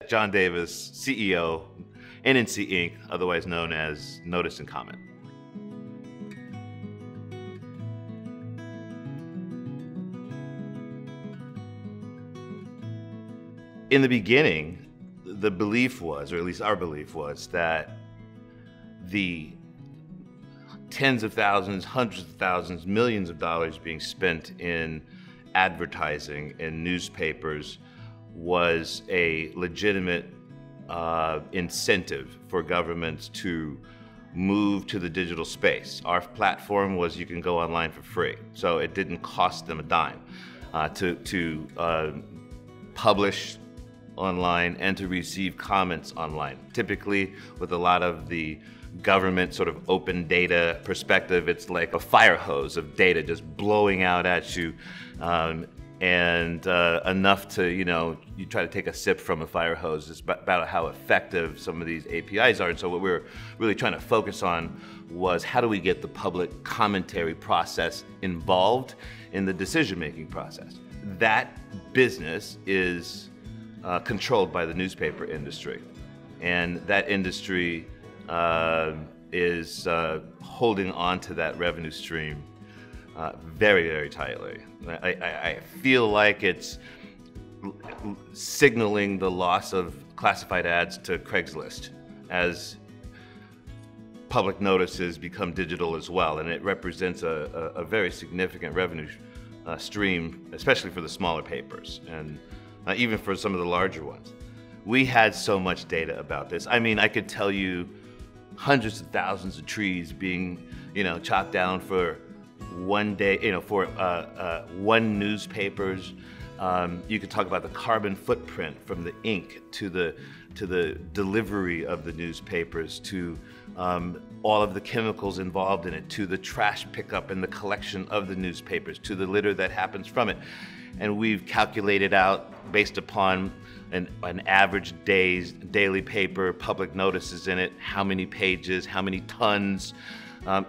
John Davis, CEO, NNC Inc., otherwise known as Notice and Comment. In the beginning, the belief was, or at least our belief was, that the tens of thousands, hundreds of thousands, millions of dollars being spent in advertising in newspapers was a legitimate incentive for governments to move to the digital space. Our platform was you can go online for free, so it didn't cost them a dime to publish online and to receive comments online. Typically, with a lot of the government sort of open data perspective, it's like a fire hose of data just blowing out at you, and enough to, you try to take a sip from a fire hose. It's about how effective some of these APIs are. And so what we were really trying to focus on was how do we get the public commentary process involved in the decision-making process. That business is controlled by the newspaper industry. And that industry is holding on to that revenue stream very, very tightly. I feel like it's signaling the loss of classified ads to Craigslist as public notices become digital as well. And it represents a very significant revenue stream, especially for the smaller papers and even for some of the larger ones. We had so much data about this. I mean, I could tell you hundreds of thousands of trees being, chopped down for one day, for one newspapers. You could talk about the carbon footprint from the ink to the delivery of the newspapers, to all of the chemicals involved in it, to the trash pickup and the collection of the newspapers, to the litter that happens from it. And we've calculated out, based upon an average daily paper, public notices in it, how many pages, how many tons.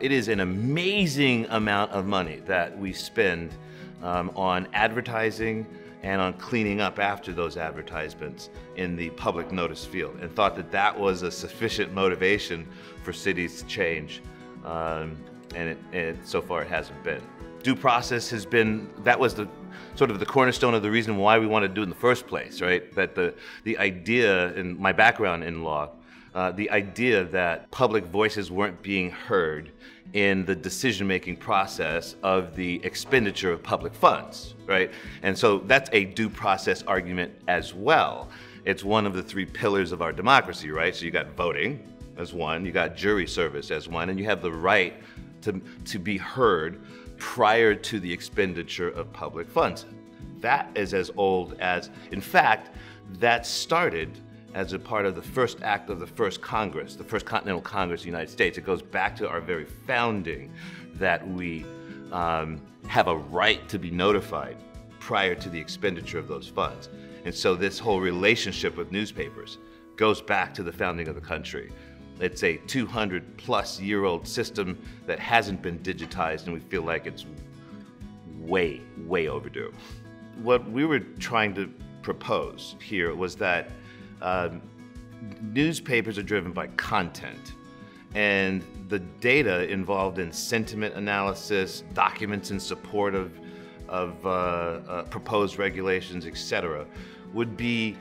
It is an amazing amount of money that we spend on advertising and on cleaning up after those advertisements in the public notice field, and thought that that was a sufficient motivation for cities to change, and so far it hasn't been. Due process has been, that was the sort of the cornerstone of the reason why we wanted to do it in the first place, right? That the idea, in my background in law, the idea that public voices weren't being heard in the decision-making process of the expenditure of public funds, right? And so that's a due process argument as well. It's one of the three pillars of our democracy, right? So you got voting as one, you got jury service as one, and you have the right to be heard prior to the expenditure of public funds. That is as old as, in fact, that started as a part of the first act of the first Congress, the First Continental Congress of the United States. It goes back to our very founding that we have a right to be notified prior to the expenditure of those funds. And so this whole relationship with newspapers goes back to the founding of the country. It's a 200-plus-year-old system that hasn't been digitized, and we feel like it's way, way overdue. What we were trying to propose here was that newspapers are driven by content, and the data involved in sentiment analysis, documents in support of proposed regulations, etc., would be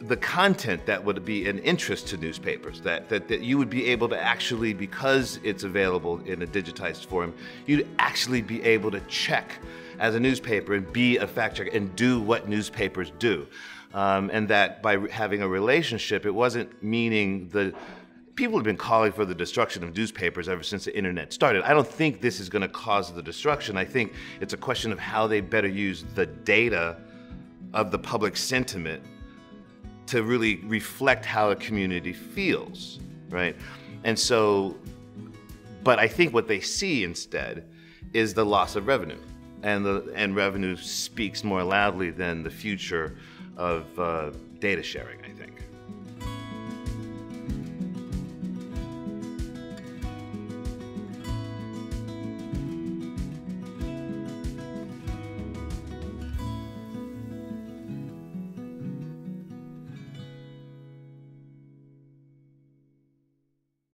the content that would be an interest to newspapers, that you would be able to actually, because it's available in a digitized form, you'd actually be able to check as a newspaper and be a fact checker and do what newspapers do. And that by having a relationship, it wasn't meaning people have been calling for the destruction of newspapers ever since the internet started. I don't think this is going to cause the destruction. I think it's a question of how they better use the data of the public sentiment to really reflect how a community feels, right? And so, but I think what they see instead is the loss of revenue, and revenue speaks more loudly than the future of data sharing, I think.